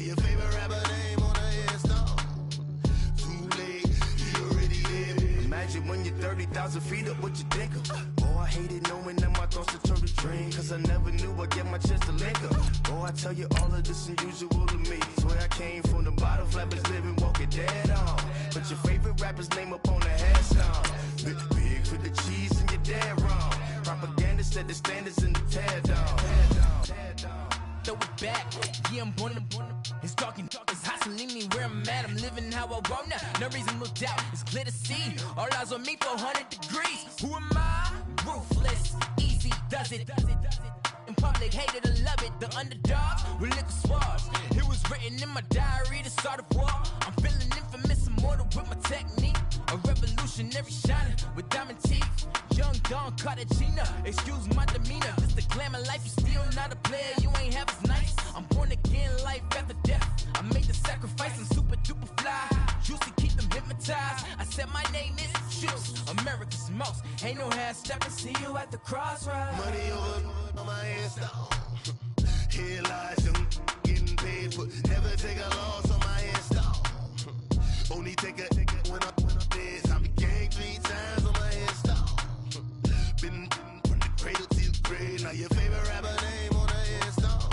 your favorite rapper name on the install. Too late, he already dead. Imagine when you're 30,000 feet up, what you think of? Oh, I hated knowing that my thoughts would turn to dream, cause I never knew I'd get my chance to link up. Oh, I tell you all of this unusual to me. Swear I came from the bottom, flappers living, walking dead on. Put your favorite rapper's name up on the headstone. Big for the cheese and you're dead wrong. Propaganda set the standards in the tear down. Throw it back, yeah, I'm born to. It's talking, it's hustling me where I'm at. I'm living how I want now. No reason to doubt, it's clear to see. All eyes on me for 100 degrees. Who am I? Ruthless, easy, does it. In public, hate it or love it. The underdogs with liquor swabs. It was written in my diary to start a war. I'm feeling infamous, immortal with my technique. A revolutionary shining with diamond teeth. Young Don Cartagena, excuse my demeanor. Just a glamour life, you still not a player. You ain't half as nice. I'm born again, life after death. I made the sacrifice and super duper fly. Used to keep them hypnotized. I said my name is Juice, America's most. Ain't no half stepping, see you at the crossroads. Money over on my install. Here lies young, getting paid for. Never take a loss on my install. Only take a when I'm dead. I be gang 3 times on my install. Been from the cradle to the grave. Now your favorite rapper name on the install.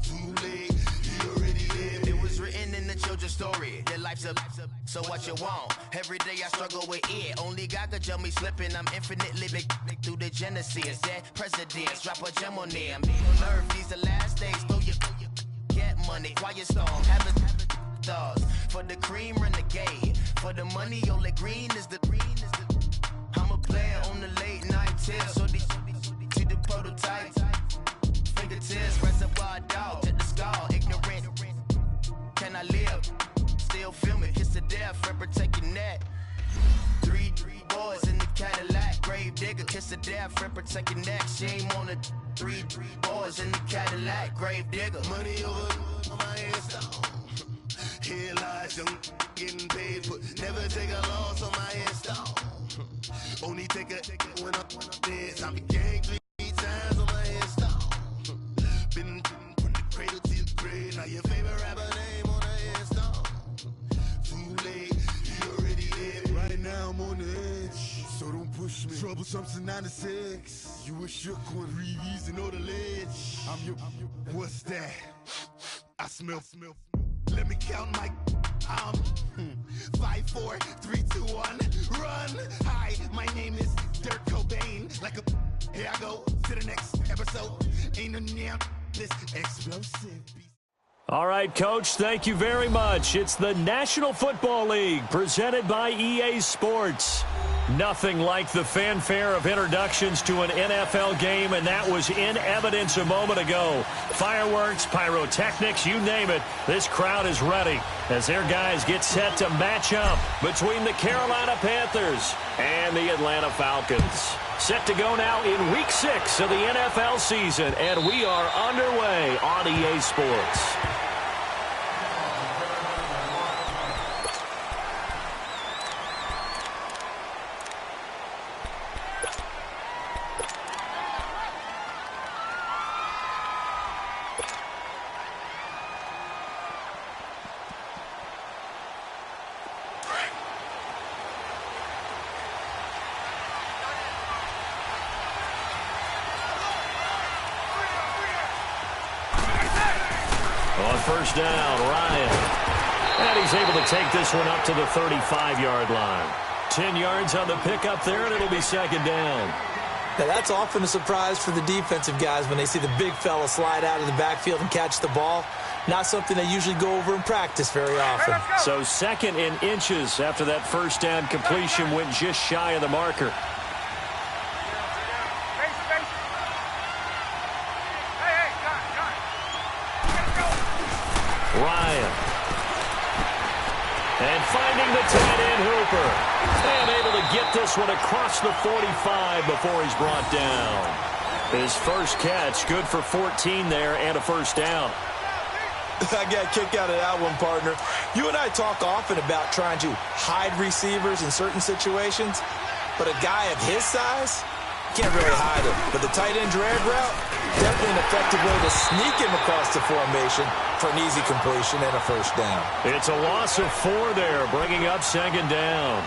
Too late, he already dead. It was written in the children's story. Their life's a so what you want? Every day I struggle with it. Only God could jump me slipping. I'm infinitely big through the genesis. Dead presidents, drop a gem on them. On earth, these the last days. Throw your get money. Quiet storm, having thoughts. For the cream, renegade. For the money, only green is the. I'm a player on the late night tip. So these to the prototype. Fingertips, reservoir dog to the skull. Ignorant. Can I live? Still film it. Kiss to death, and protect your neck. 3 boys in the Cadillac. Grave digger, kiss to death, and protect your neck. Shame on the 3 boys in the Cadillac. Grave digger. Money over on my install. Here lies young, getting paid for. Never take a loss on my install. Only take a when I'm dead. I be gang 3 times on my install. Been from the cradle to the grave. Now your favorite rapper name on the install. Too late, he already dead. Right now I'm on the edge, so don't push me. Troublesome to 9 to 6. You a shook one, breathe and know the ledge. I'm your. What's that? I smell. Let me count my. 5, 4, 3, 2, 1, run. Hi, my name is Dirk Cobain. Like a. Here I go to the next episode. Ain't no damn this explosive. All right, Coach, thank you very much. It's the National Football League presented by EA Sports. Nothing like the fanfare of introductions to an NFL game, and that was in evidence a moment ago. Fireworks, pyrotechnics, you name it. This crowd is ready as their guys get set to match up between the Carolina Panthers and the Atlanta Falcons. Set to go now in Week 6 of the NFL season, and we are underway on EA Sports. On first down, Ryan. And he's able to take this one up to the 35-yard line. 10 yards on the pickup there, and it'll be second down. Now, that's often a surprise for the defensive guys when they see the big fella slide out of the backfield and catch the ball. Not something they usually go over in practice very often. So second in inches after that first down completion went just shy of the marker. Ryan. And finding the tight end Hooper. And able to get this one across the 45 before he's brought down. His first catch, good for 14 there and a first down. I got a kick out of that one, partner. You and I talk often about trying to hide receivers in certain situations, but a guy of his size can't really hide him. But the tight end drag route, definitely an effective way to sneak him across the formation for an easy completion and a first down. It's a loss of 4 there, bringing up second down.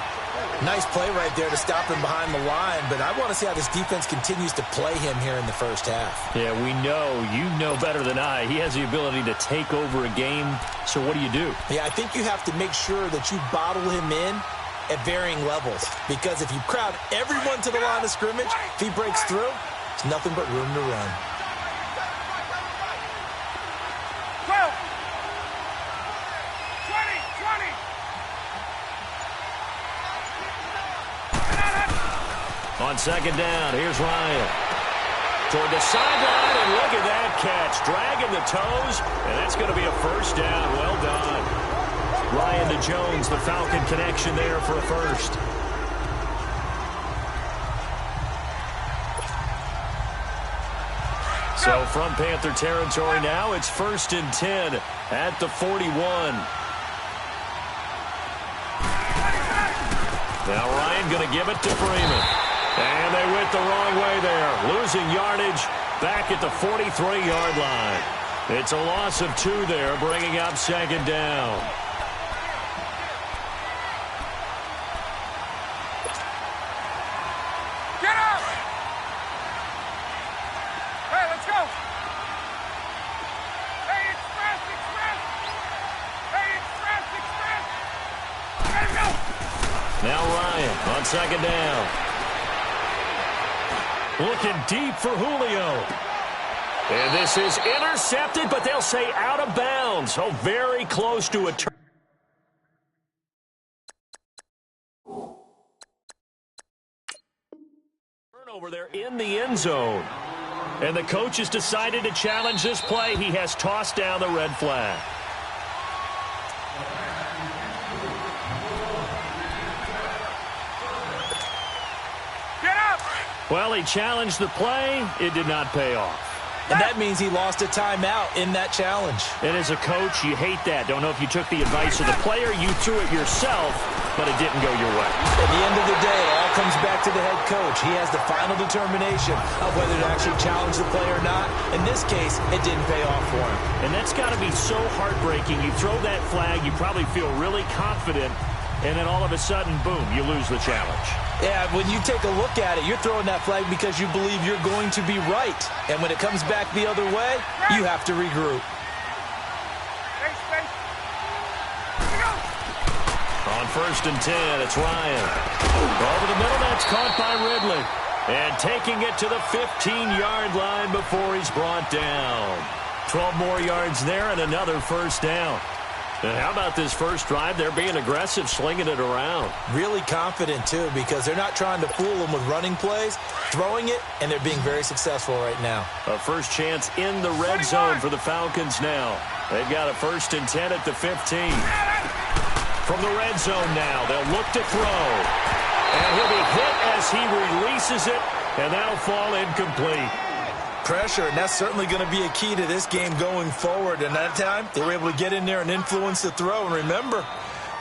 Nice play right there to stop him behind the line, but I want to see how this defense continues to play him here in the first half. Yeah, you know better than I. He has the ability to take over a game, so what do? Yeah, I think you have to make sure that you bottle him in at varying levels, because if you crowd everyone to the line of scrimmage, if he breaks through, it's nothing but room to run. On second down, here's Ryan. Toward the sideline, and look at that catch. Dragging the toes, and that's going to be a first down. Well done. Ryan to Jones, the Falcon connection there for a first. So from Panther territory now, it's 1st and 10 at the 41. Now Ryan going to give it to Freeman. And they went the wrong way there. Losing yardage back at the 43-yard line. It's a loss of 2 there, bringing up second down. Get up! Hey, let's go! Hey, express! Hey, express! Let's go! Now Ryan on second down. Looking deep for Julio. And this is intercepted, but they'll say out of bounds. So very close to a turnover there in the end zone. And the coach has decided to challenge this play. He has tossed down the red flag. Well, he challenged the play. It did not pay off. And that means he lost a timeout in that challenge. And as a coach, you hate that. Don't know if you took the advice of the player. You threw it yourself, but it didn't go your way. At the end of the day, it all comes back to the head coach. He has the final determination of whether to actually challenge the play or not. In this case, it didn't pay off for him. And that's got to be so heartbreaking. You throw that flag, you probably feel really confident, and then all of a sudden, boom, you lose the challenge. Yeah, when you take a look at it, you're throwing that flag because you believe you're going to be right. And when it comes back the other way, you have to regroup. On 1st and 10, it's Ryan. Over the middle, that's caught by Ridley. And taking it to the 15-yard line before he's brought down. 12 more yards there and another first down. And how about this first drive? They're being aggressive, slinging it around. Really confident, too, because they're not trying to fool them with running plays, throwing it, and they're being very successful right now. A first chance in the red zone for the Falcons now. They've got a 1st and 10 at the 15. From the red zone now, they'll look to throw. And he'll be hit as he releases it, and that'll fall incomplete. Pressure, and that's certainly going to be a key to this game going forward. And that time, they were able to get in there and influence the throw. And remember,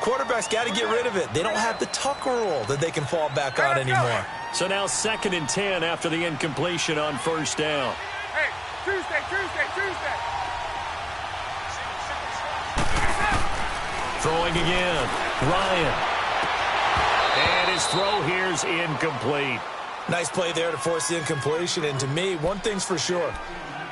quarterbacks got to get rid of it. They don't have the tuck roll that they can fall back on anymore. So now 2nd and 10 after the incompletion on first down. Hey, Tuesday. Throwing again, Ryan. And his throw here's incomplete. Nice play there to force the incompletion. And to me, one thing's for sure.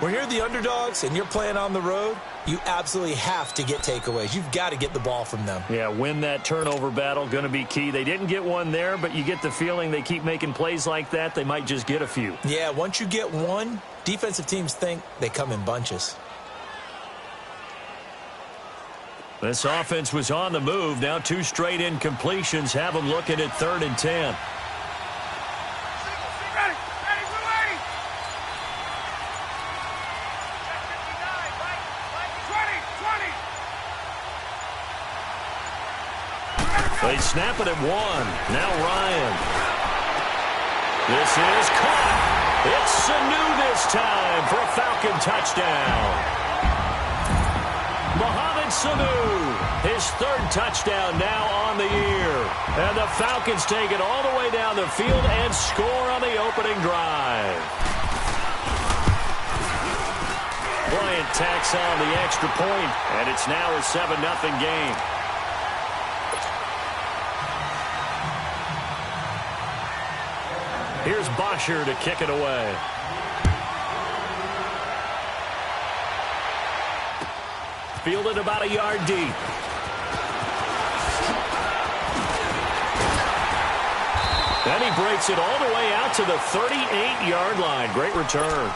When you're the underdogs and you're playing on the road, you absolutely have to get takeaways. You've got to get the ball from them. Yeah, win that turnover battle, going to be key. They didn't get one there, but you get the feeling they keep making plays like that, they might just get a few. Yeah, once you get one, defensive teams think they come in bunches. This offense was on the move. Now 2 straight incompletions have them looking at 3rd and 10. They snap it at 1. Now Ryan. This is caught. It's Sanu this time for a Falcon touchdown. Mohamed Sanu, his 3rd touchdown now on the year. And the Falcons take it all the way down the field and score on the opening drive. Bryant tacks on the extra point, and it's now a 7-0 game. Here's Bosher to kick it away. Fielded about a yard deep. Then he breaks it all the way out to the 38-yard line. Great return.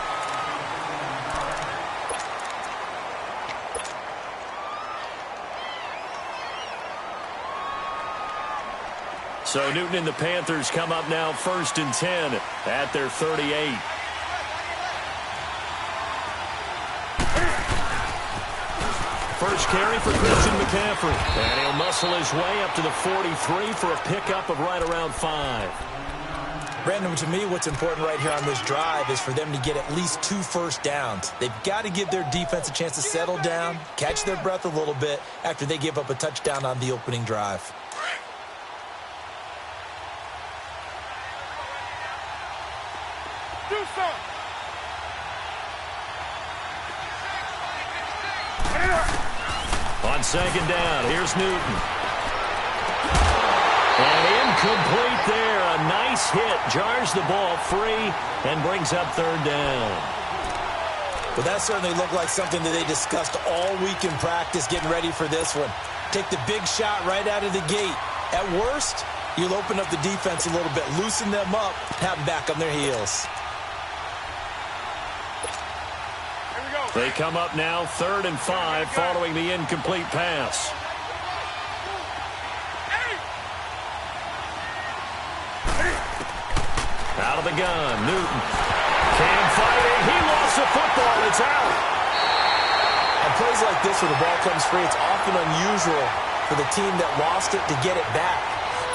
So Newton and the Panthers come up now 1st and 10 at their 38. First carry for Christian McCaffrey. And he'll muscle his way up to the 43 for a pickup of right around 5. Brandon, to me, what's important right here on this drive is for them to get at least 2 first downs. They've got to give their defense a chance to settle down, catch their breath a little bit after they give up a touchdown on the opening drive. Do something. On 2nd down, here's Newton. And incomplete there. A nice hit. Jars the ball free and brings up 3rd down. Well, that certainly looked like something that they discussed all week in practice getting ready for this one. Take the big shot right out of the gate. At worst, you'll open up the defense a little bit, loosen them up, have them back on their heels. They come up now 3rd and 5 following the incomplete pass. Out of the gun, Newton. Cam fighting. He lost the football. It's out. On plays like this where the ball comes free, it's often unusual for the team that lost it to get it back.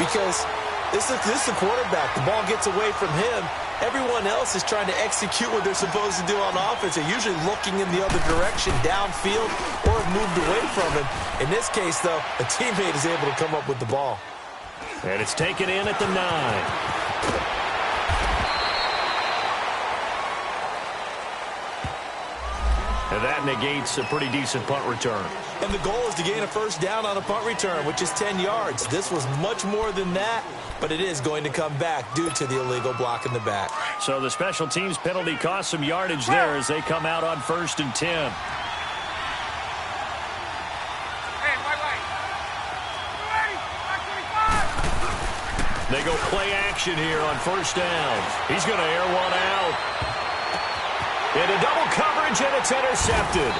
Because this is the quarterback. The ball gets away from him. Everyone else is trying to execute what they're supposed to do on offense. They're usually looking in the other direction, downfield, or have moved away from him. In this case, though, a teammate is able to come up with the ball. And it's taken in at the 9. And that negates a pretty decent punt return. And the goal is to gain a first down on a punt return, which is 10 yards. This was much more than that, but it is going to come back due to the illegal block in the back. So the special teams penalty cost some yardage there as they come out on 1st and 10. They go play action here on 1st down. He's going to air one out. Into double coverage, and it's intercepted.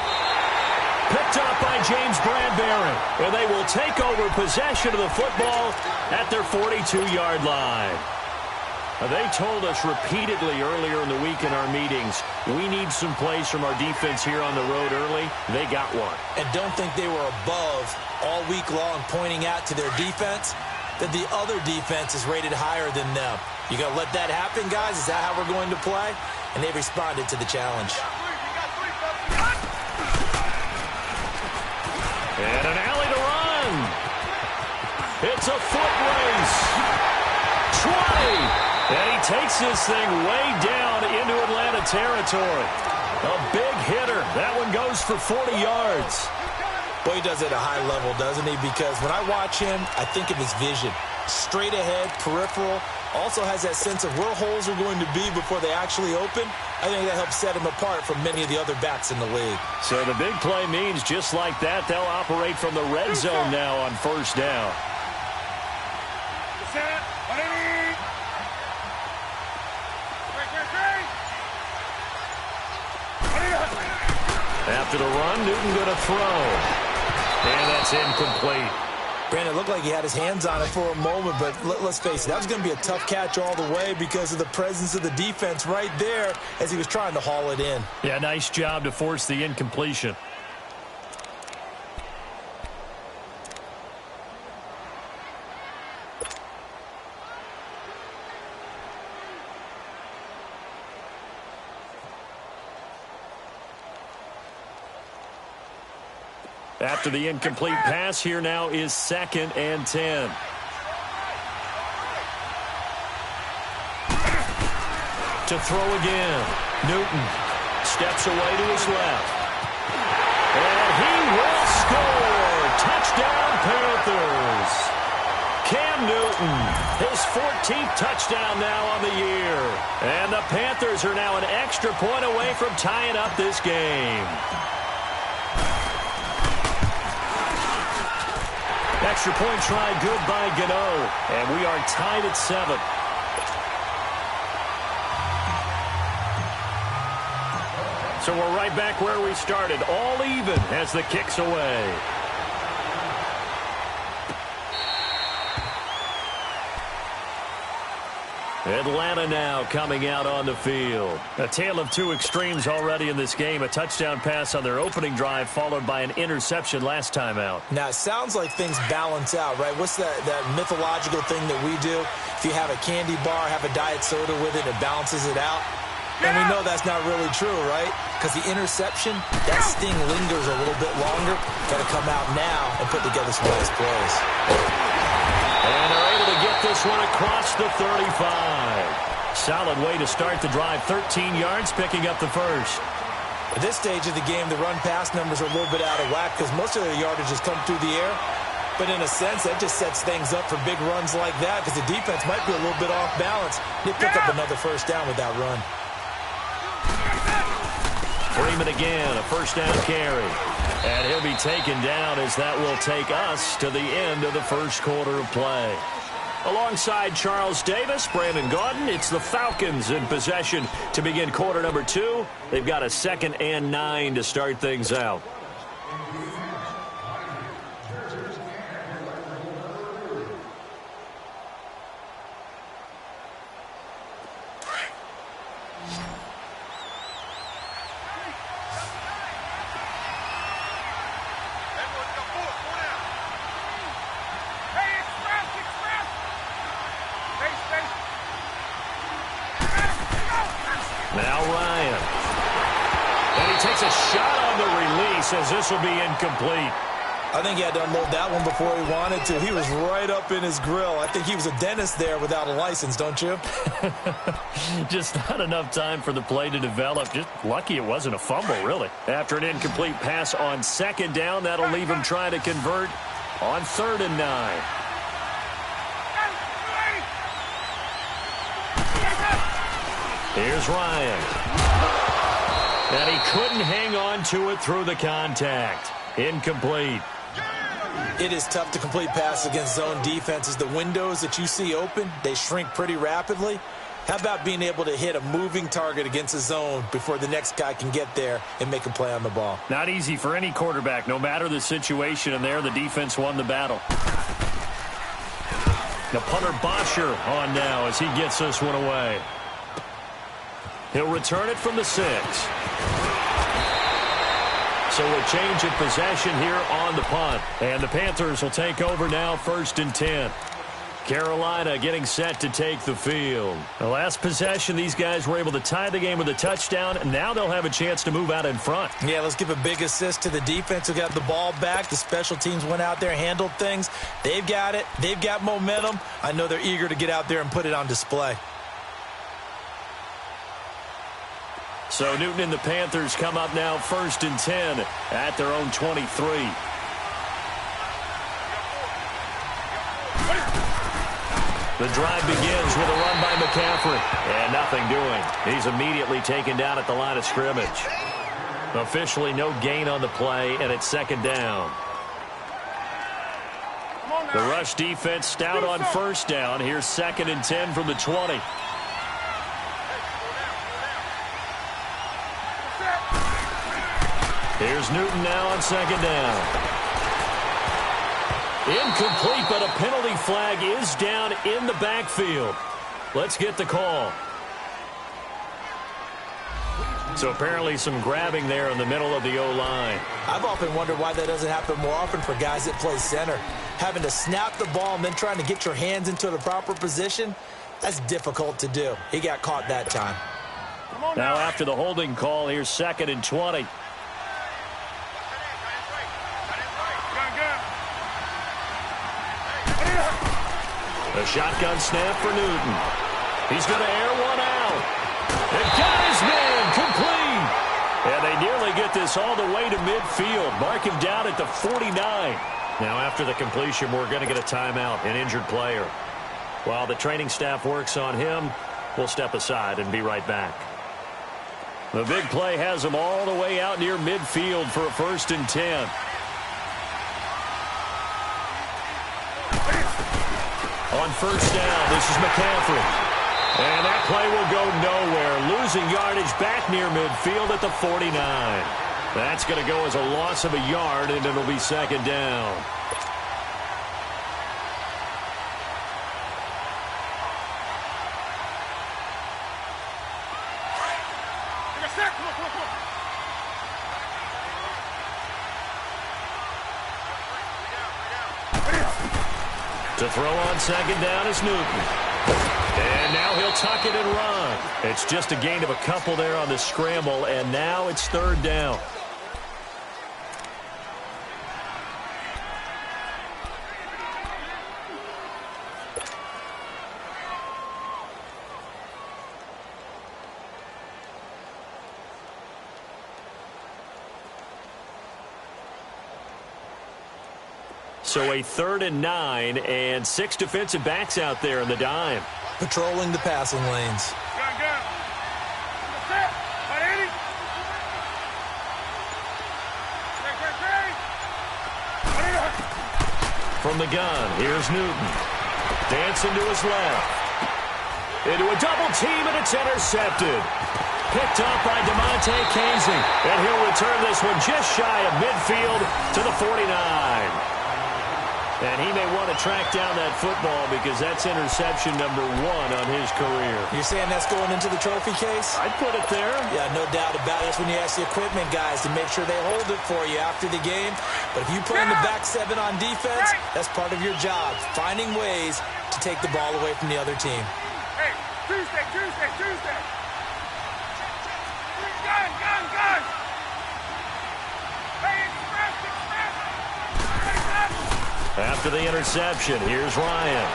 Picked up by James Bradbury. And they will take over possession of the football at their 42-yard line. They told us repeatedly earlier in the week in our meetings, we need some plays from our defense here on the road early. They got one. And don't think they were above all week long pointing out to their defense that the other defense is rated higher than them. You got to let that happen, guys? Is that how we're going to play? And they responded to the challenge. And an alley to run. It's a foot race. 20. And he takes this thing way down into Atlanta territory. A big hitter. That one goes for 40 yards. Boy, he does it at a high level, doesn't he? Because when I watch him, I think of his vision. Straight ahead, peripheral. Also has that sense of where holes are going to be before they actually open. I think that helps set him apart from many of the other backs in the league. So the big play means just like that, they'll operate from the red zone now on 1st down. After the run, Newton going to throw. And that's incomplete. Brandon, it looked like he had his hands on it for a moment, but let's face it, that was going to be a tough catch all the way because of the presence of the defense right there as he was trying to haul it in. Yeah, nice job to force the incompletion. After the incomplete pass, here now is 2nd and 10. To throw again. Newton steps away to his left. And he will score. Touchdown, Panthers. Cam Newton, his 14th touchdown now on the year. And the Panthers are now an extra point away from tying up this game. Extra point try good by Gano. And we are tied at 7. So we're right back where we started, all even as the kick's away. Atlanta now coming out on the field. A tale of two extremes already in this game. A touchdown pass on their opening drive followed by an interception last time out. Now, it sounds like things balance out, right? What's that mythological thing that we do? If you have a candy bar, have a diet soda with it, it balances it out. And we know that's not really true, right? Because the interception, that sting lingers a little bit longer. Got to come out now and put together some nice plays. And they're able to get this one across the 35. Solid way to start the drive. 13 yards, picking up the first. At this stage of the game, the run-pass numbers are a little bit out of whack because most of their yardage has come through the air. But in a sense, that just sets things up for big runs like that because the defense might be a little bit off balance. They pick up another first down with that run. Freeman again, a first down carry. And he'll be taken down as that will take us to the end of the first quarter of play. Alongside Charles Davis, Brandon Gaudin, it's the Falcons in possession to begin quarter number 2. They've got a 2nd and 9 to start things out. Now Ryan. And he takes a shot on the release as this will be incomplete. I think he had to unload that one before he wanted to. He was right up in his grill. I think he was a dentist there without a license, don't you? Just not enough time for the play to develop. Just lucky it wasn't a fumble, really. After an incomplete pass on 2nd down, that'll leave him trying to convert on 3rd and 9. Here's Ryan. And he couldn't hang on to it through the contact. Incomplete. It is tough to complete passes against zone defenses. The windows that you see open, they shrink pretty rapidly. How about being able to hit a moving target against a zone before the next guy can get there and make a play on the ball? Not easy for any quarterback, no matter the situation, and there the defense won the battle. The punter Bosher on now as he gets this one away. He'll return it from the 6. So a change of possession here on the punt. And the Panthers will take over now 1st and 10. Carolina getting set to take the field. The last possession, these guys were able to tie the game with a touchdown, and now they'll have a chance to move out in front. Yeah, let's give a big assist to the defense who got the ball back. The special teams went out there, handled things. They've got it. They've got momentum. I know they're eager to get out there and put it on display. So Newton and the Panthers come up now 1st and 10 at their own 23. The drive begins with a run by McCaffrey. And nothing doing. He's immediately taken down at the line of scrimmage. Officially no gain on the play, and it's 2nd down. The rush defense stout on 1st down. Here's 2nd and 10 from the 20. Here's Newton now on 2nd down. Incomplete, but a penalty flag is down in the backfield. Let's get the call. So apparently some grabbing there in the middle of the O-line. I've often wondered why that doesn't happen more often for guys that play center. Having to snap the ball and then trying to get your hands into the proper position, that's difficult to do. He got caught that time. Now after the holding call, here's 2nd and 20. A shotgun snap for Newton. He's going to air one out. And got his man complete. And they nearly get this all the way to midfield. Mark him down at the 49. Now, after the completion, we're going to get a timeout, an injured player. While the training staff works on him, we'll step aside and be right back. The big play has him all the way out near midfield for a 1st and 10. On 1st down, this is McCaffrey. And that play will go nowhere. Losing yardage back near midfield at the 49. That's going to go as a loss of a yard, and it'll be 2nd down. To throw on 2nd down is Newton. And now he'll tuck it and run. It's just a gain of a couple there on the scramble, and now it's 3rd down. So a 3rd and 9, and 6 defensive backs out there in the dime. Patrolling the passing lanes. From the gun, here's Newton. Dancing to his left. Into a double team, and it's intercepted. Picked up by DeMonte Casey. And he'll return this one just shy of midfield to the 49. And he may want to track down that football because that's interception number 1 on his career. You're saying that's going into the trophy case? I'd put it there. Yeah, no doubt about it. That's when you ask the equipment guys to make sure they hold it for you after the game. But if you put in the back 7 on defense, that's part of your job, finding ways to take the ball away from the other team. Hey, Tuesday. Gun. Hey, express. After the interception, here's Ryan.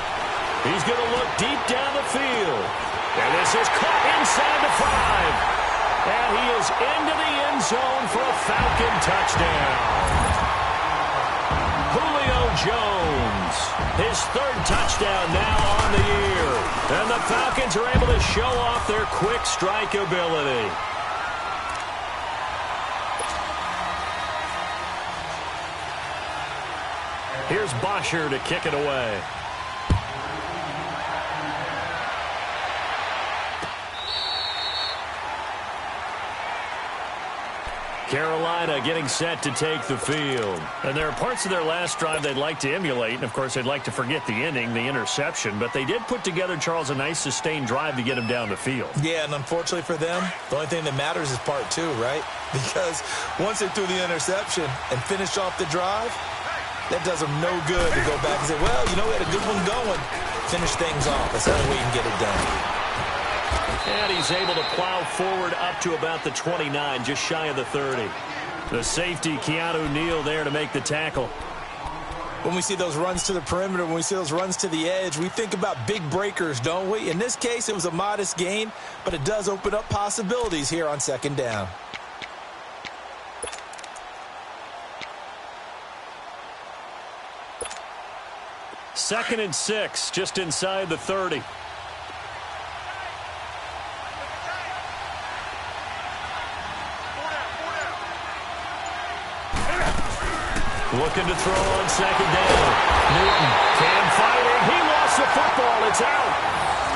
He's going to look deep down the field. And this is caught inside the 5. And he is into the end zone for a Falcon touchdown. Julio Jones, his 3rd touchdown now on the year. And the Falcons are able to show off their quick strike ability. Here's Bosher to kick it away. Carolina getting set to take the field. And there are parts of their last drive they'd like to emulate. And, of course, they'd like to forget the ending, the interception. But they did put together, Charles, a nice sustained drive to get him down the field. Yeah, and unfortunately for them, the only thing that matters is part 2, right? Because once they threw the interception and finished off the drive, that does them no good to go back and say, well, you know, we had a good one going. Finish things off. That's the only way you can get it done. And he's able to plow forward up to about the 29, just shy of the 30. The safety, Keanu Neal, there to make the tackle. When we see those runs to the perimeter, when we see those runs to the edge, we think about big breakers, don't we? In this case, it was a modest gain, but it does open up possibilities here on 2nd down. Second and 6, just inside the 30. Looking to throw on 2nd down. Newton can fire it. He lost the football. It's out.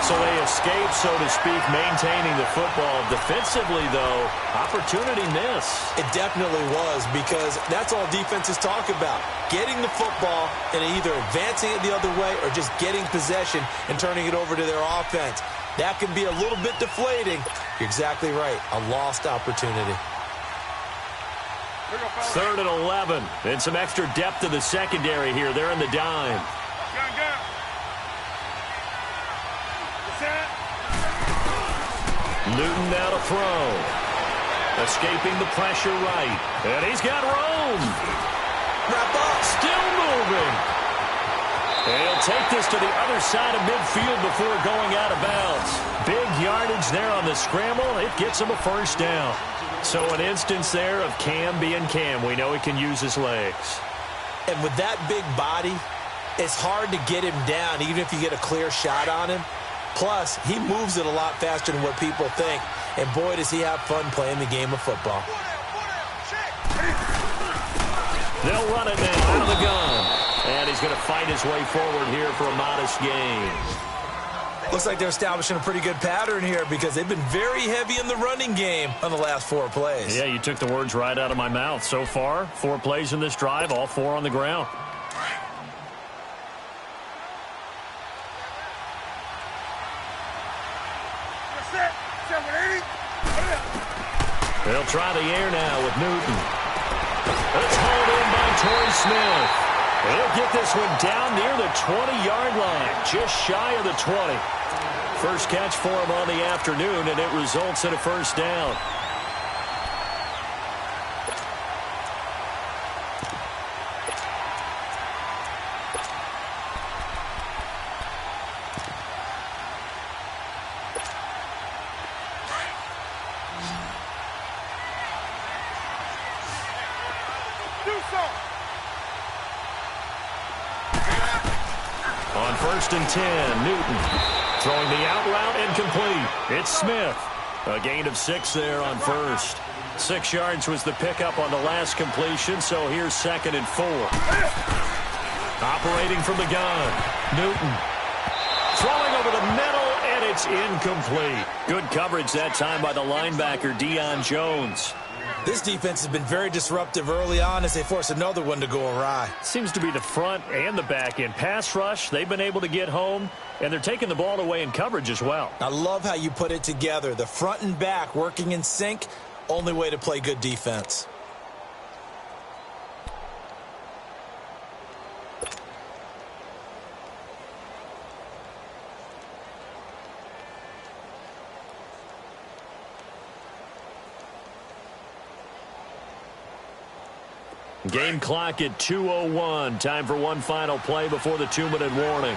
So they escape, so to speak, maintaining the football. Defensively, though, opportunity miss. It definitely was, because that's all defenses talk about. Getting the football and either advancing it the other way or just getting possession and turning it over to their offense. That can be a little bit deflating. You're exactly right. A lost opportunity. 3rd and 11. And some extra depth to the secondary here. They're in the dime. Gun. Newton now to throw. Escaping the pressure right. And he's got room. Wrap up. Still moving. And he'll take this to the other side of midfield before going out of bounds. Big yardage there on the scramble. It gets him a first down. So an instance there of Cam being Cam. We know he can use his legs. And with that big body, it's hard to get him down, even if you get a clear shot on him. Plus, he moves it a lot faster than what people think. And boy, does he have fun playing the game of football. They'll run it now out of the gun. And he's going to fight his way forward here for a modest gain. Looks like they're establishing a pretty good pattern here because they've been very heavy in the running game on the last 4 plays. Yeah, you took the words right out of my mouth. So far, 4 plays in this drive, all 4 on the ground. They'll try the air now with Newton. It's hauled in by Torrey Smith. He'll get this one down near the 20-yard line, just shy of the 20. First catch for him on the afternoon, and it results in a first down. On 1st and 10, Newton throwing the out route incomplete. It's Smith. A gain of 6 there on first. 6 yards was the pickup on the last completion, so here's 2nd and 4. Operating from the gun, Newton throwing over the middle, and it's incomplete. Good coverage that time by the linebacker, Deion Jones. This defense has been very disruptive early on as they force another one to go awry. Seems to be the front and the back end. Pass rush, they've been able to get home, and they're taking the ball away in coverage as well. I love how you put it together. The front and back working in sync, only way to play good defense. Game clock at 2:01. Time for one final play before the 2-minute warning.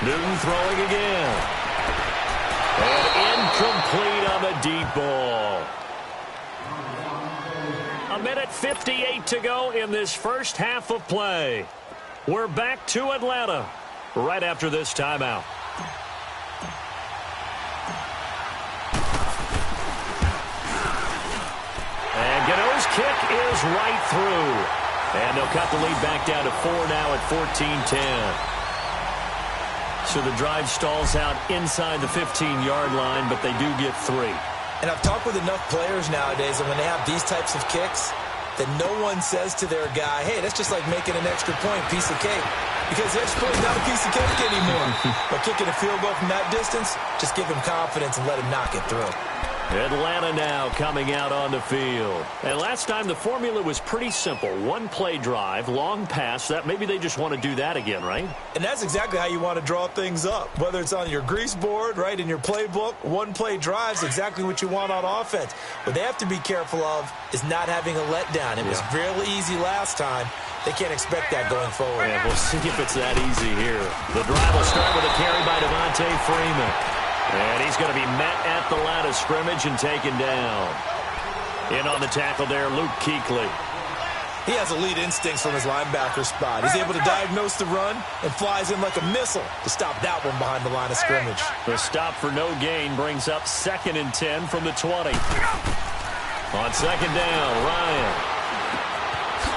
Newton throwing again. And incomplete on the deep ball. 1:58 to go in this first half of play. We're back to Atlanta right after this timeout. And Gano's kick is right through. And they'll cut the lead back down to 4 now at 14-10. So the drive stalls out inside the 15-yard line, but they do get 3. And I've talked with enough players nowadays, and when they have these types of kicks, that no one says to their guy, hey, that's just like making an extra point, piece of cake. Because the extra point is not a piece of cake anymore. But kicking a field goal from that distance, just give him confidence and let him knock it through. Atlanta now coming out on the field. And last time the formula was pretty simple. 1-play drive, long pass. That maybe they just want to do that again, right? And that's exactly how you want to draw things up. Whether it's on your grease board, right, in your playbook, 1-play drives exactly what you want on offense. What they have to be careful of is not having a letdown. It was really easy last time. They can't expect that going forward. Yeah, we'll see if it's that easy here. The drive will start with a carry by Devontae Freeman. And he's going to be met at the line of scrimmage and taken down. In on the tackle there, Luke Kuechly. He has elite instincts from his linebacker spot. He's able to diagnose the run and flies in like a missile to stop that one behind the line of scrimmage. The stop for no gain brings up 2nd and 10 from the 20. On 2nd down, Ryan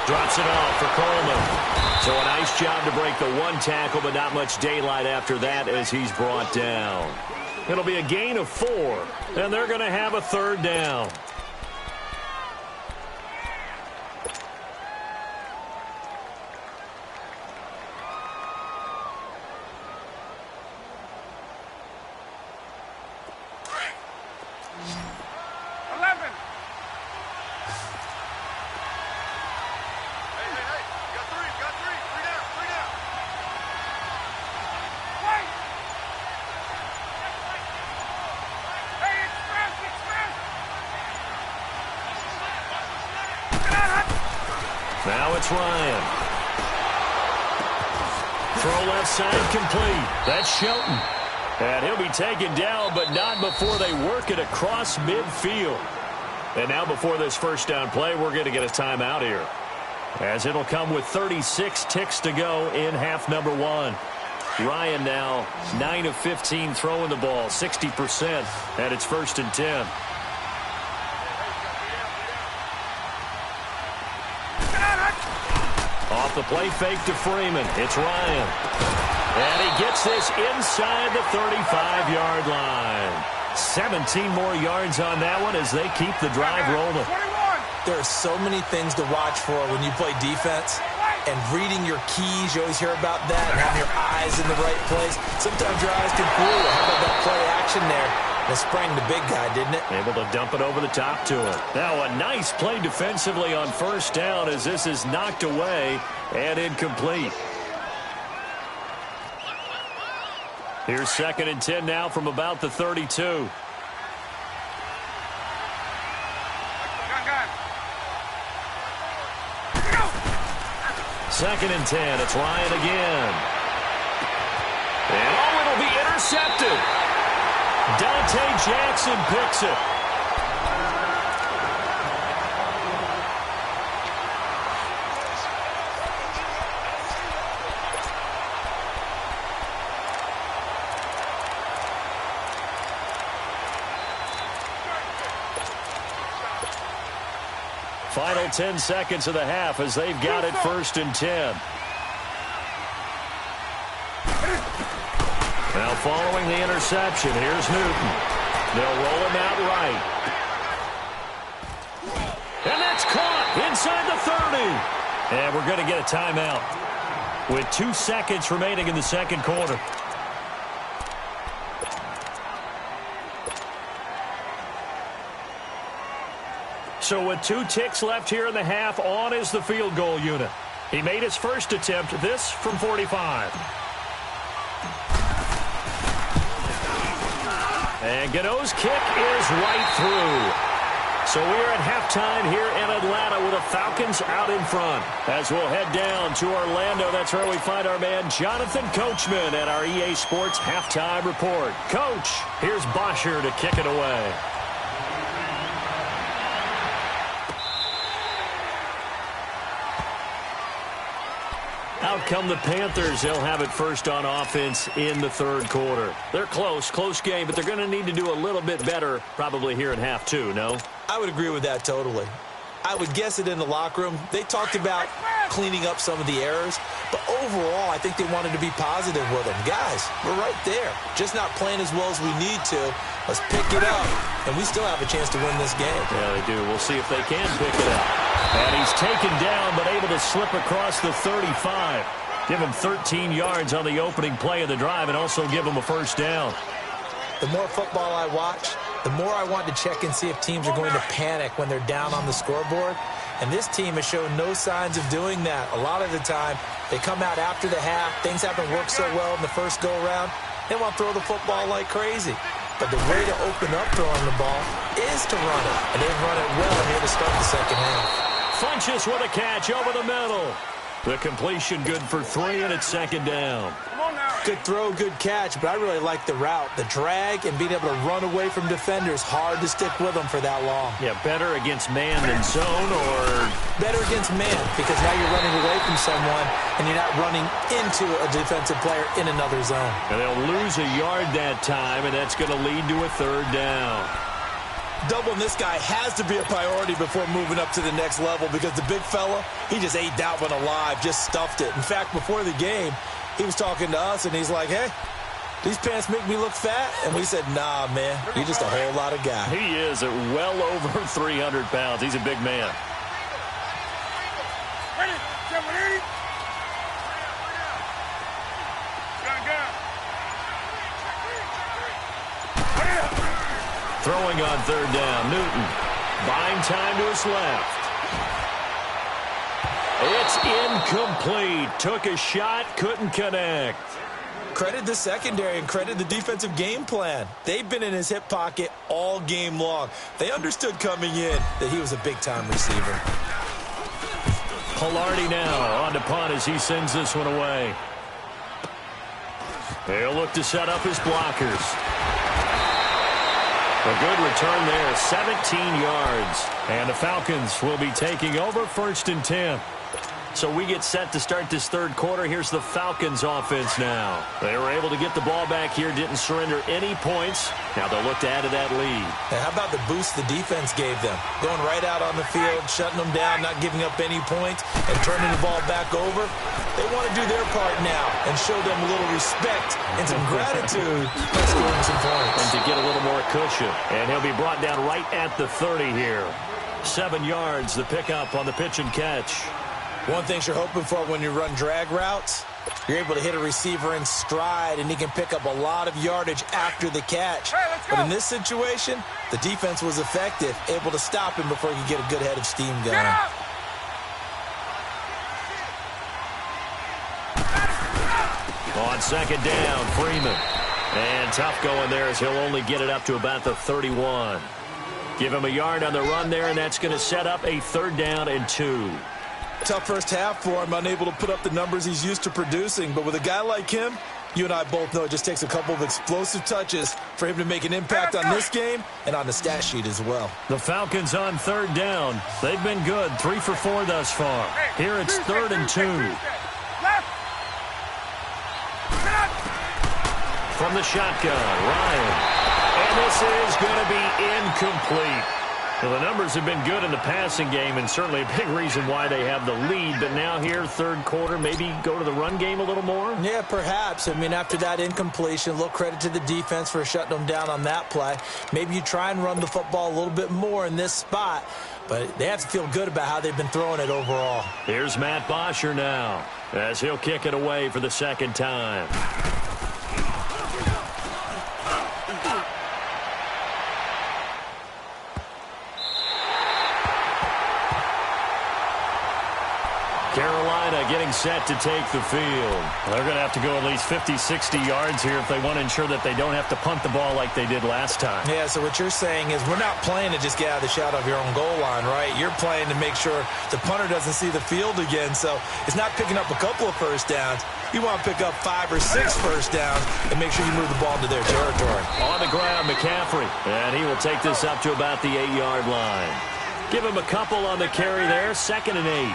drops it off for Coleman. So a nice job to break the 1 tackle, but not much daylight after that as he's brought down. It'll be a gain of 4, and they're going to have a 3rd down. Now it's Ryan. Throw left side complete. That's Shelton. And he'll be taken down, but not before they work it across midfield. And now before this first down play, we're going to get a timeout here, as it'll come with 36 ticks to go in half number one. Ryan now 9 of 15 throwing the ball, 60%, and it's 1st and 10. Off the play fake to Freeman. It's Ryan. And he gets this inside the 35-yard line. 17 more yards on that one as they keep the drive rolling. There are so many things to watch for when you play defense. And reading your keys, you always hear about that, and having your eyes in the right place. Sometimes your eyes can fool you. How about that play action there? It sprang the big guy, didn't it? Able to dump it over the top to him. Now a nice play defensively on first down as this is knocked away and incomplete. Here's 2nd and 10 now from about the 32. Second and 10. It's Ryan again. And it'll be intercepted. Dante Jackson picks it. Final 10 seconds of the half as they've got it 1st and 10. Now following the interception, here's Newton. They'll roll him out right. And that's caught inside the 30. And we're going to get a timeout with 2 seconds remaining in the second quarter. So with 2 ticks left here in the half, on is the field goal unit. He made his first attempt, this from 45. And Gano's kick is right through. So we're at halftime here in Atlanta with the Falcons out in front. As we'll head down to Orlando, that's where we find our man Jonathan Coachman at our EA Sports Halftime Report. Coach, here's Bosher to kick it away. Out come the Panthers. They'll have it first on offense in the third quarter. They're close game, but they're going to need to do a little bit better probably here in half two, no? I would agree with that totally. I would guess it in the locker room. They talked about cleaning up some of the errors, but overall, I think they wanted to be positive with them. Guys, we're right there. Just not playing as well as we need to. Let's pick it up, and we still have a chance to win this game. Yeah, they do. We'll see if they can pick it up. And he's taken down, but able to slip across the 35. Give him 13 yards on the opening play of the drive and also give him a first down. The more football I watch, the more I want to check and see if teams are going to panic when they're down on the scoreboard. And this team has shown no signs of doing that. A lot of the time, they come out after the half. Things haven't worked so well in the first go-around. They want to throw the football like crazy. But the way to open up throwing the ball is to run it. And they've run it well here to start the second half. Funches with a catch over the middle. The completion good for 3, and it's second down. Good throw, good catch, but I really like the route. The drag and being able to run away from defenders, hard to stick with them for that long. Yeah, better against man than zone, or? Better against man, because now you're running away from someone and you're not running into a defensive player in another zone. And they'll lose a yard that time, and that's going to lead to a third down. Doubling this guy has to be a priority before moving up to the next level, because the big fella, he just ate that one alive, just stuffed it. In fact, before the game, he was talking to us, and he's like, hey, these pants make me look fat? And we said, nah, man, you're just a whole lot of guy. He is at well over 300 pounds. He's a big man. Throwing on third down, Newton. Buying time to his left. It's incomplete. Took a shot, couldn't connect. Credit the secondary and credit the defensive game plan. They've been in his hip pocket all game long. They understood coming in that he was a big-time receiver. Pilardi now on to punt as he sends this one away. They'll look to set up his blockers. A good return there, 17 yards. And the Falcons will be taking over 1st and 10. So we get set to start this third quarter. Here's the Falcons offense now. They were able to get the ball back here, didn't surrender any points. Now they'll look to add to that lead. And how about the boost the defense gave them? Going right out on the field, shutting them down, not giving up any points, and turning the ball back over. They want to do their part now and show them a little respect and some gratitude by scoring some points. And to get a little more cushion. And he'll be brought down right at the 30 here. 7 yards, the pickup on the pitch and catch. One thing you're hoping for when you run drag routes, you're able to hit a receiver in stride, and he can pick up a lot of yardage after the catch. But in this situation, the defense was effective, able to stop him before he could get a good head of steam going. On 2nd down, Freeman. And tough going there as he'll only get it up to about the 31. Give him a yard on the run there, and that's going to set up a 3rd down and 2. Tough first half for him, unable to put up the numbers he's used to producing. But with a guy like him, you and I both know it just takes a couple of explosive touches for him to make an impact on this game and on the stat sheet as well. The Falcons on 3rd down. They've been good, 3 for 4 thus far. Here it's 3rd and 2. From the shotgun, Ryan. And this is going to be incomplete. Well, the numbers have been good in the passing game, and certainly a big reason why they have the lead. But now here, 3rd quarter, maybe go to the run game a little more? Yeah, perhaps. I mean, after that incompletion, a little credit to the defense for shutting them down on that play. Maybe you try and run the football a little bit more in this spot, but they have to feel good about how they've been throwing it overall. Here's Matt Bosher now, as he'll kick it away for the 2nd time. Carolina getting set to take the field. They're going to have to go at least 50, 60 yards here if they want to ensure that they don't have to punt the ball like they did last time. Yeah, so what you're saying is we're not playing to just get out of the shadow of your own goal line, right? You're playing to make sure the punter doesn't see the field again. So it's not picking up a couple of first downs. You want to pick up 5 or 6 first downs and make sure you move the ball to their territory. On the ground, McCaffrey. And he will take this up to about the 8-yard line. Give him a couple on the carry there, 2nd and 8.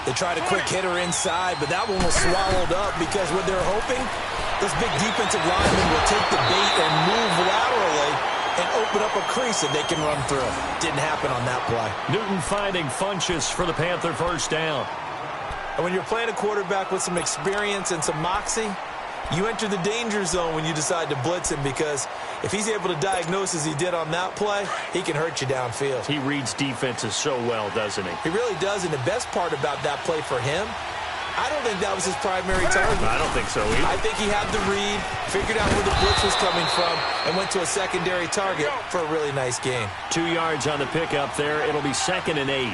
They tried a quick hitter inside, but that one was swallowed up because what they're hoping, this big defensive lineman will take the bait and move laterally and open up a crease that they can run through. Didn't happen on that play. Newton finding Funchess for the Panther 1st down. And when you're playing a quarterback with some experience and some moxie, you enter the danger zone when you decide to blitz him, because if he's able to diagnose as he did on that play, he can hurt you downfield. He reads defenses so well, doesn't he? He really does, and the best part about that play for him, I don't think that was his primary target. I don't think so either. I think he had the read, figured out where the blitz was coming from, and went to a secondary target for a really nice gain. 2 yards on the pickup there. It'll be 2nd and 8.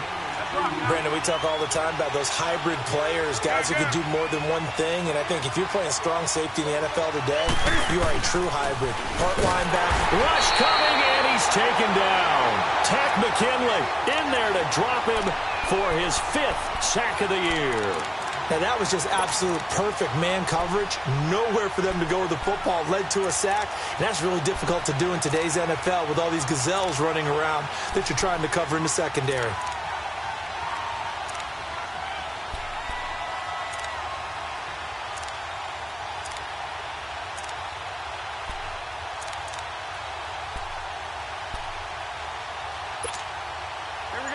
Brandon, we talk all the time about those hybrid players, guys who can do more than one thing, and I think if you're playing strong safety in the NFL today, you are a true hybrid. Part linebacker. Rush coming, and he's taken down. Tack McKinley in there to drop him for his 5th sack of the year. Now, that was just absolute perfect man coverage. Nowhere for them to go with the football. Led to a sack. And that's really difficult to do in today's NFL with all these gazelles running around that you're trying to cover in the secondary.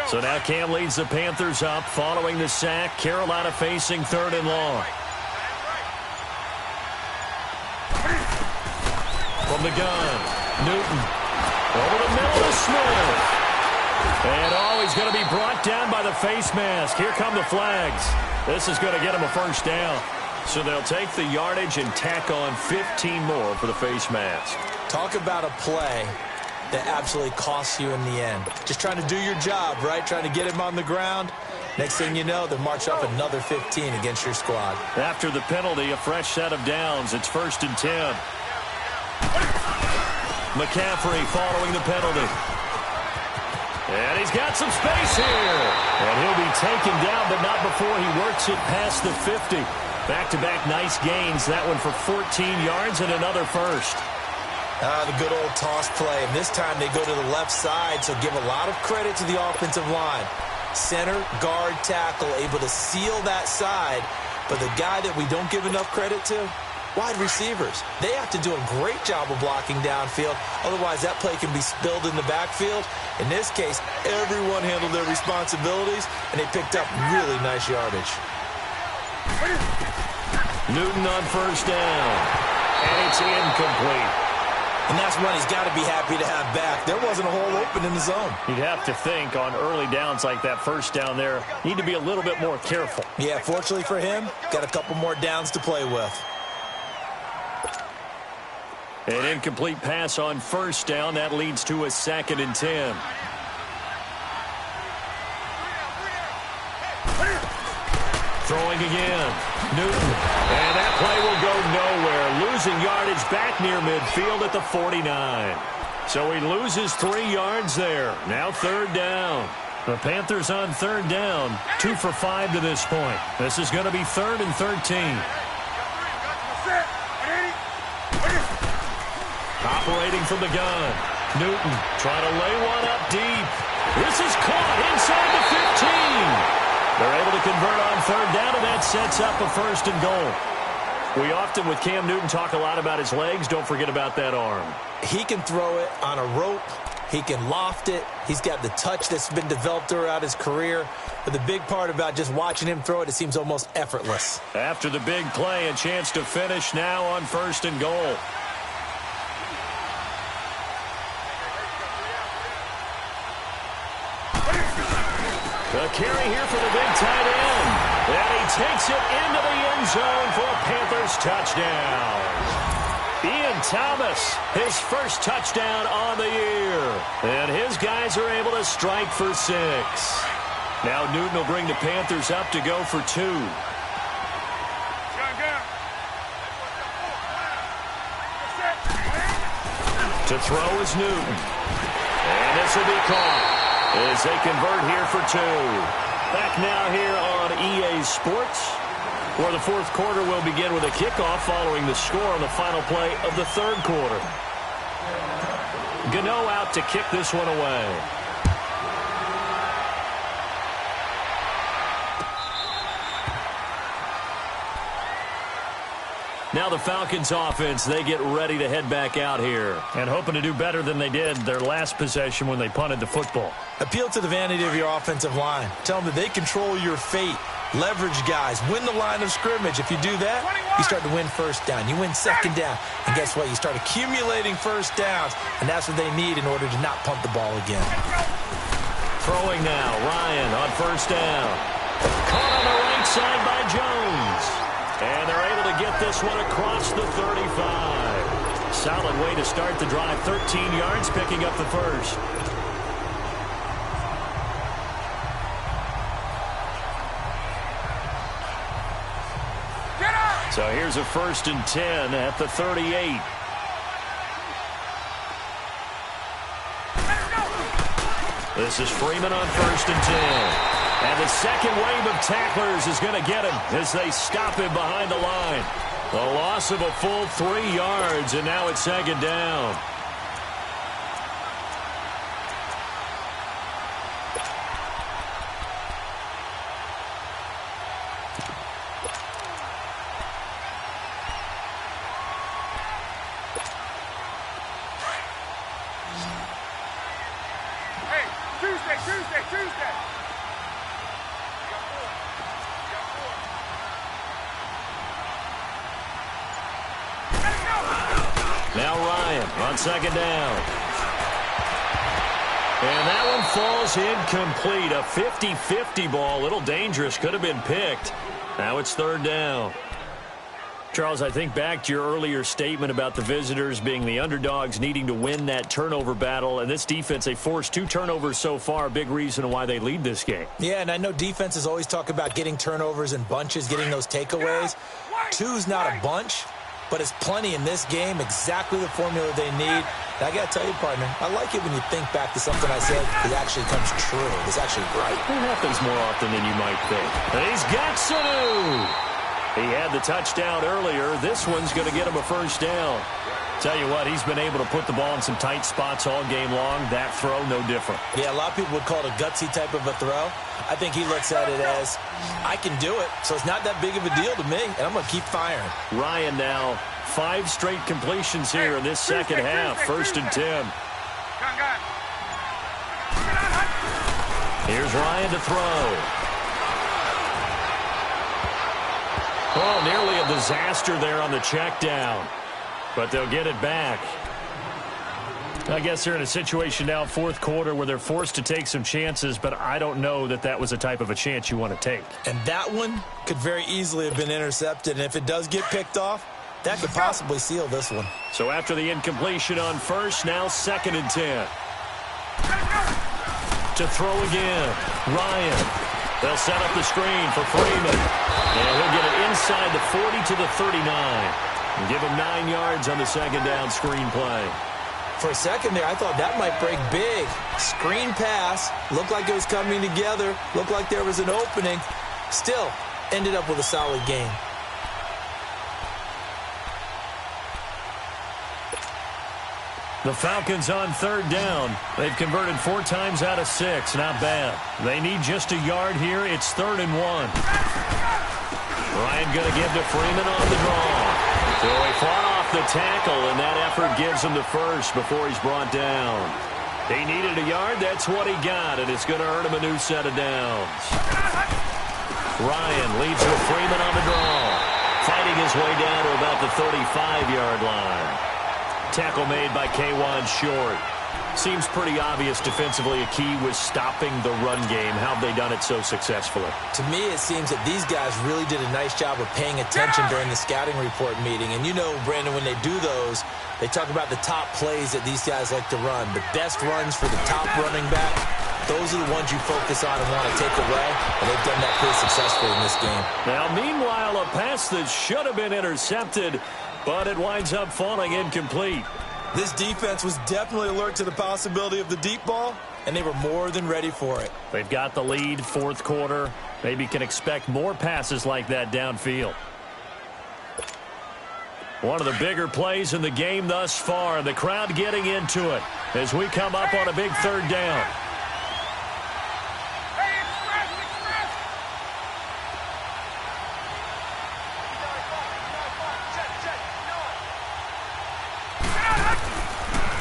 So now Cam leads the Panthers up following the sack. Carolina facing 3rd and long. From the gun, Newton. Over the middle to Smith. And he's going to be brought down by the face mask. Here come the flags. This is going to get him a 1st down. So they'll take the yardage and tack on 15 more for the face mask. Talk about a play that absolutely costs you in the end. Just trying to do your job, right? Trying to get him on the ground. Next thing you know, they march off another 15 against your squad. After the penalty, a fresh set of downs. It's 1st and 10. McCaffrey following the penalty. And he's got some space here. And he'll be taken down, but not before he works it past the 50. Back-to-back nice gains. That one for 14 yards and another first. The good old toss play. And this time they go to the left side, so give a lot of credit to the offensive line. Center, guard, tackle, able to seal that side. But the guy that we don't give enough credit to, wide receivers. They have to do a great job of blocking downfield. Otherwise, that play can be spilled in the backfield. In this case, everyone handled their responsibilities, and they picked up really nice yardage. Newton on first down. And it's incomplete. And that's one he's got to be happy to have back. There wasn't a hole open in the zone. You'd have to think on early downs like that first down there, need to be a little bit more careful. Yeah, fortunately for him, got a couple more downs to play with. An incomplete pass on first down. That leads to a 2nd and 10. Throwing again. Newton. And that play will go nowhere. Losing yardage back near midfield at the 49. So he loses 3 yards there. Now 3rd down. The Panthers on 3rd down. 2 for 5 to this point. This is going to be 3rd and 13. Operating from the gun. Newton trying to lay one up deep. This is caught inside the 15. They're able to convert on 3rd down, and that sets up a 1st and goal. We often, with Cam Newton, talk a lot about his legs. Don't forget about that arm. He can throw it on a rope. He can loft it. He's got the touch that's been developed throughout his career. But the big part about just watching him throw it, it seems almost effortless. After the big play, a chance to finish now on 1st and goal. The carry here for the big tight end. And he takes it into the end zone for a Panthers touchdown. Ian Thomas, his first touchdown on the year. And his guys are able to strike for 6. Now Newton will bring the Panthers up to go for 2. To throw is Newton. And this will be caught as they convert here for 2. Back now here on EA Sports, where the 4th quarter will begin with a kickoff following the score on the final play of the 3rd quarter. Gano out to kick this one away. Now the Falcons offense, they get ready to head back out here and hoping to do better than they did their last possession when they punted the football. Appeal to the vanity of your offensive line. Tell them that they control your fate. Leverage guys. Win the line of scrimmage. If you do that, you start to win 1st down. You win 2nd down. And guess what? You start accumulating 1st downs. And that's what they need in order to not punt the ball again. Throwing now. Ryan on 1st down. Caught on the right side by Jones. And they're able to get this one across the 35. Solid way to start the drive. 13 yards, picking up the 1st. So here's a 1st and 10 at the 38. This is Freeman on 1st and 10. And the second wave of tacklers is going to get him as they stop him behind the line. The loss of a full 3 yards, and now it's 2nd down. Tuesday. Now Ryan on 2nd down. And that one falls incomplete. A 50-50 ball. A little dangerous. Could have been picked. Now it's 3rd down. Charles, I think back to your earlier statement about the visitors being the underdogs needing to win that turnover battle. And this defense, they forced 2 turnovers so far. A big reason why they lead this game. Yeah, and I know defenses always talk about getting turnovers in bunches, getting those takeaways. 2's not a bunch, but it's plenty in this game. Exactly the formula they need. And I got to tell you, partner, I like it when you think back to something I said that actually comes true. It's actually right. It happens more often than you might think. And he's got Sanu. He had the touchdown earlier. This one's going to get him a first down. Tell you what, he's been able to put the ball in some tight spots all game long. That throw, no different. Yeah, a lot of people would call it a gutsy type of a throw. I think he looks at it as, I can do it, so it's not that big of a deal to me, and I'm going to keep firing. Ryan now, 5 straight completions here in this second half. First and 10. Here's Ryan to throw. Oh, nearly a disaster there on the check down. But they'll get it back. I guess they're in a situation now, fourth quarter, where they're forced to take some chances, but I don't know that that was a type of a chance you want to take. And that one could very easily have been intercepted, and if it does get picked off, that could possibly seal this one. So after the incompletion on first, now second and 10. To throw again, Ryan. They'll set up the screen for Freeman. And he'll get it inside the 40 to the 39. And give him 9 yards on the second down screen play. For a second there, I thought that might break big. Screen pass, looked like it was coming together, looked like there was an opening. Still, ended up with a solid game. The Falcons on third down. They've converted 4 times out of 6. Not bad. They need just a yard here. It's 3rd and 1. Ryan going to give to Freeman on the draw. So he fought off the tackle, and that effort gives him the first before he's brought down. He needed a yard. That's what he got, and it's going to earn him a new set of downs. Ryan leads with Freeman on the draw. Fighting his way down to about the 35-yard line. Tackle made by K'Wan Short. Seems pretty obvious defensively a key was stopping the run game. How have they done it so successfully? To me, it seems that these guys really did a nice job of paying attention during the scouting report meeting. And you know, Brandon, when they do those, they talk about the top plays that these guys like to run. The best runs for the top running back, those are the ones you focus on and want to take away. And they've done that pretty successfully in this game. Now, meanwhile, a pass that should have been intercepted, but it winds up falling incomplete. This defense was definitely alert to the possibility of the deep ball, and they were more than ready for it. They've got the lead, fourth quarter. Maybe can expect more passes like that downfield. One of the bigger plays in the game thus far. The crowd getting into it as we come up on a big third down.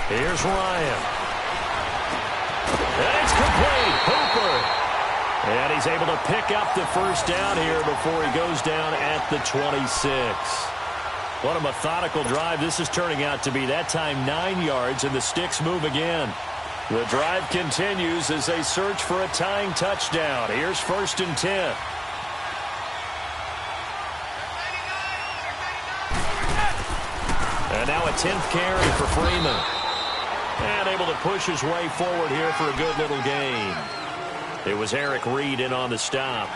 Here's Ryan. And it's complete. Hooper. And he's able to pick up the first down here before he goes down at the 26. What a methodical drive this is turning out to be. That time 9 yards, and the sticks move again. The drive continues as they search for a tying touchdown. Here's 1st and 10. And now a 10th carry for Freeman. And able to push his way forward here for a good little gain. It was Eric Reed in on the stop.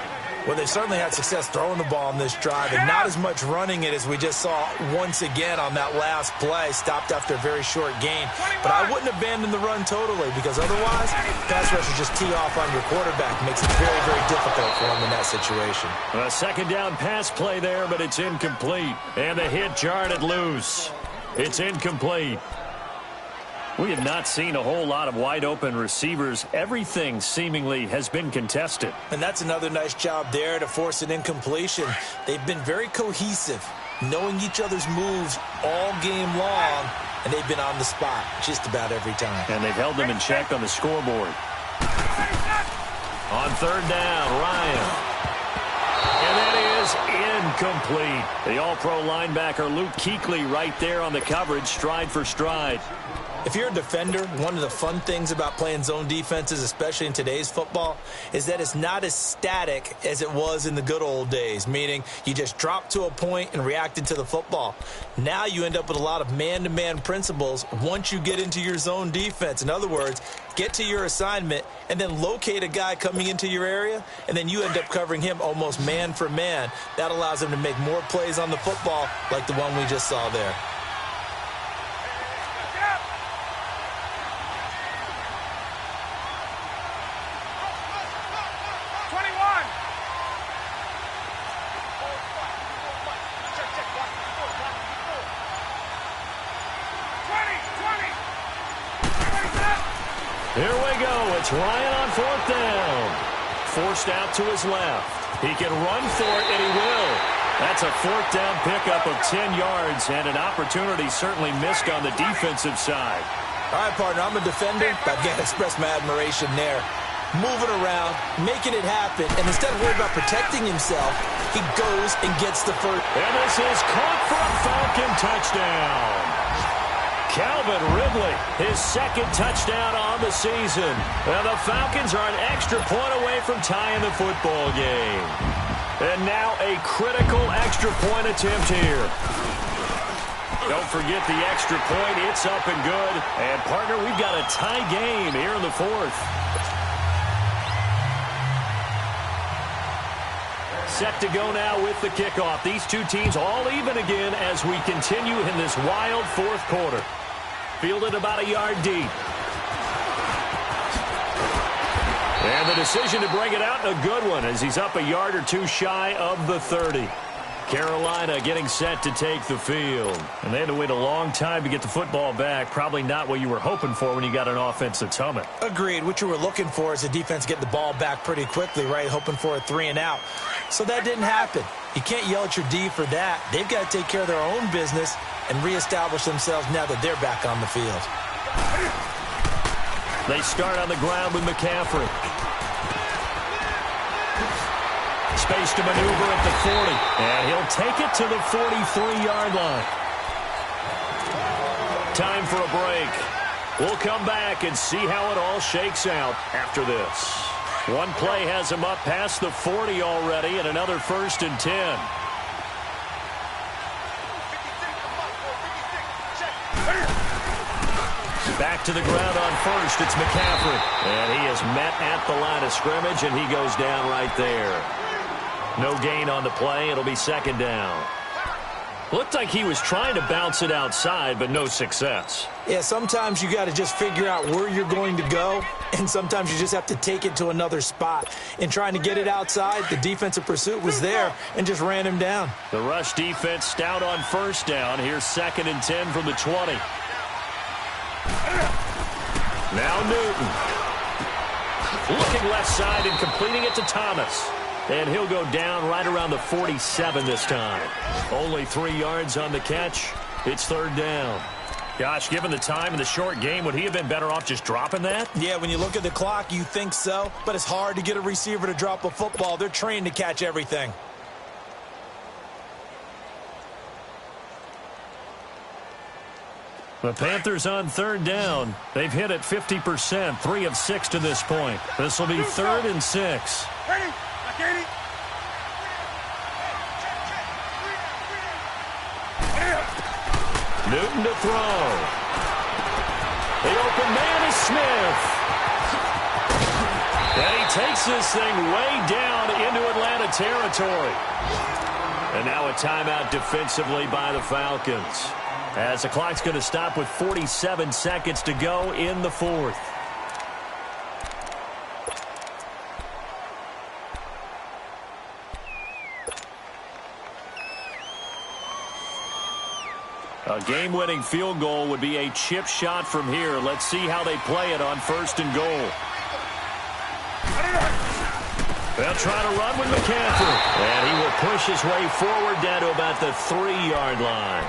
Well, they certainly had success throwing the ball on this drive, and not as much running it as we just saw once again on that last play. Stopped after a very short gain. But I wouldn't abandon the run totally, because otherwise, pass rushers just tee off on your quarterback. Makes it very, very difficult for him in that situation. A second down pass play there, but it's incomplete. And the hit jarred it loose. It's incomplete. We have not seen a whole lot of wide-open receivers. Everything seemingly has been contested. And that's another nice job there to force an incompletion. They've been very cohesive, knowing each other's moves all game long, and they've been on the spot just about every time. And they've held them in check on the scoreboard. On third down, Ryan. And that is incomplete. The all-pro linebacker Luke Kuechly right there on the coverage, stride for stride. If you're a defender, one of the fun things about playing zone defenses, especially in today's football, is that it's not as static as it was in the good old days, meaning you just dropped to a point and reacted to the football. Now you end up with a lot of man-to-man principles once you get into your zone defense. In other words, get to your assignment and then locate a guy coming into your area, and then you end up covering him almost man for man. That allows him to make more plays on the football like the one we just saw there. Here we go. It's Ryan on fourth down. Forced out to his left. He can run for it, and he will. That's a fourth down pickup of 10 yards, and an opportunity certainly missed on the defensive side. All right, partner, I'm a defender, but I got to express my admiration there. Moving around, making it happen, and instead of worrying about protecting himself, he goes and gets the first. And this is caught for a Falcon touchdown. Calvin Ridley, his second touchdown on the season. And the Falcons are an extra point away from tying the football game. And now a critical extra point attempt here. Don't forget the extra point. It's up and good. And, partner, we've got a tie game here in the fourth. Set to go now with the kickoff. These two teams all even again as we continue in this wild fourth quarter. Fielded about a yard deep. And the decision to bring it out, a good one, as he's up a yard or two shy of the 30. Carolina getting set to take the field. And they had to wait a long time to get the football back. Probably not what you were hoping for when you got an offense that's humming. Agreed. What you were looking for is the defense getting the ball back pretty quickly, right? Hoping for a 3 and out. So that didn't happen. You can't yell at your D for that. They've got to take care of their own business and reestablish themselves now that they're back on the field. They start on the ground with McCaffrey. Space to maneuver at the 40. And he'll take it to the 43-yard line. Time for a break. We'll come back and see how it all shakes out after this. One play has him up past the 40 already, and another 1st and 10. Back to the ground on first. It's McCaffrey. And he is met at the line of scrimmage, and he goes down right there. No gain on the play. It'll be 2nd down. Looked like he was trying to bounce it outside, but no success. Yeah, sometimes you got to just figure out where you're going to go, and sometimes you just have to take it to another spot. In trying to get it outside, the defensive pursuit was there and just ran him down. The rush defense stout on 1st down. Here's 2nd and 10 from the 20. Now Newton. Looking left side and completing it to Thomas. And he'll go down right around the 47 this time. Only 3 yards on the catch. It's 3rd down. Gosh, given the time in the short game, would he have been better off just dropping that? Yeah, when you look at the clock, you think so. But it's hard to get a receiver to drop a football. They're trained to catch everything. The Panthers on 3rd down. They've hit it 50%, 3 of 6 to this point. This will be 3rd and 6. Newton to throw. The open man is Smith. And he takes this thing way down into Atlanta territory. And now a timeout defensively by the Falcons, as the clock's going to stop with 47 seconds to go in the 4th. A game-winning field goal would be a chip shot from here. Let's see how they play it on 1st and goal. They'll try to run with McCaffrey. And he will push his way forward down to about the 3-yard line.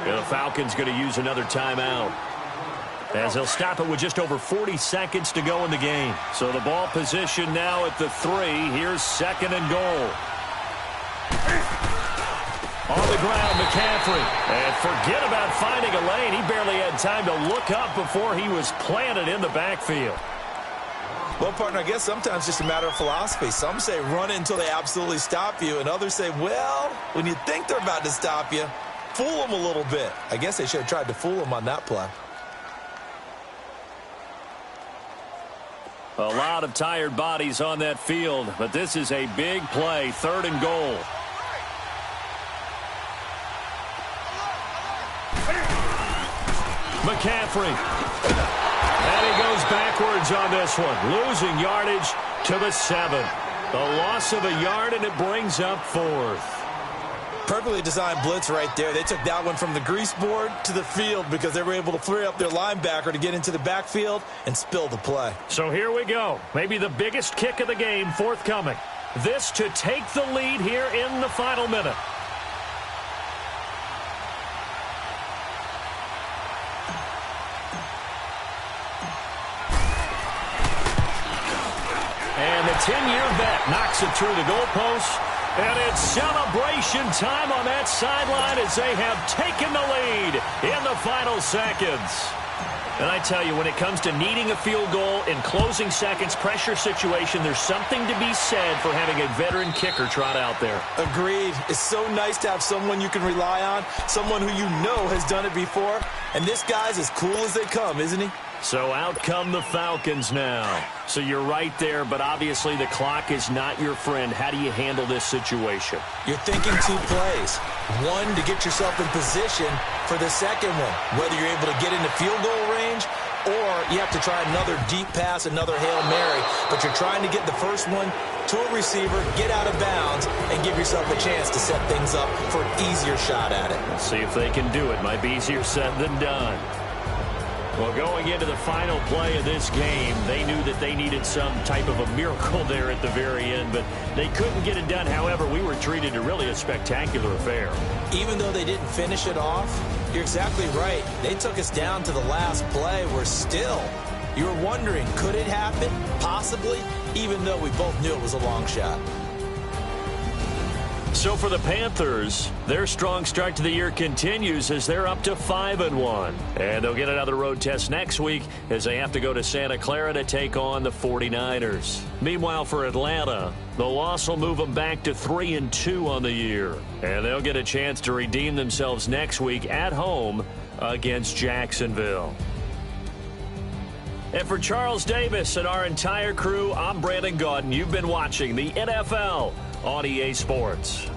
And the Falcons going to use another timeout, as they'll stop it with just over 40 seconds to go in the game. So the ball position now at the 3. Here's 2nd and goal. On the ground, McCaffrey. And forget about finding a lane. He barely had time to look up before he was planted in the backfield. Well, partner, I guess sometimes it's just a matter of philosophy. Some say run it until they absolutely stop you, and others say, well, when you think they're about to stop you, fool them a little bit. I guess they should have tried to fool them on that play. A lot of tired bodies on that field, but this is a big play, 3rd and goal. McCaffrey. And he goes backwards on this one, losing yardage to the 7. The loss of a yard, and it brings up 4th. Perfectly designed blitz right there. They took that one from the grease board to the field because they were able to free up their linebacker to get into the backfield and spill the play. So here we go. Maybe the biggest kick of the game forthcoming. This to take the lead here in the final minute. And the 10-year vet knocks it through the goalpost. And it's celebration time on that sideline as they have taken the lead in the final seconds. And I tell you, when it comes to needing a field goal in closing seconds, pressure situation, there's something to be said for having a veteran kicker trot out there. Agreed. It's so nice to have someone you can rely on, someone who you know has done it before. And this guy's as cool as they come, isn't he? So out come the Falcons now. So you're right there, but obviously the clock is not your friend. How do you handle this situation? You're thinking 2 plays. One, to get yourself in position for the second one, whether you're able to get into field goal range or you have to try another deep pass, another Hail Mary. But you're trying to get the first one to a receiver, get out of bounds, and give yourself a chance to set things up for an easier shot at it. Let's see if they can do it. Might be easier said than done. Well, going into the final play of this game, they knew that they needed some type of a miracle there at the very end, but they couldn't get it done. However, we were treated to really a spectacular affair. Even though they didn't finish it off, you're exactly right. They took us down to the last play. We're still, you were wondering, could it happen? Possibly, even though we both knew it was a long shot. So for the Panthers, their strong start to the year continues as they're up to 5-1. And they'll get another road test next week as they have to go to Santa Clara to take on the 49ers. Meanwhile, for Atlanta, the loss will move them back to 3-2 on the year. And they'll get a chance to redeem themselves next week at home against Jacksonville. And for Charles Davis and our entire crew, I'm Brandon Gaudin. You've been watching the NFL on EA Sports.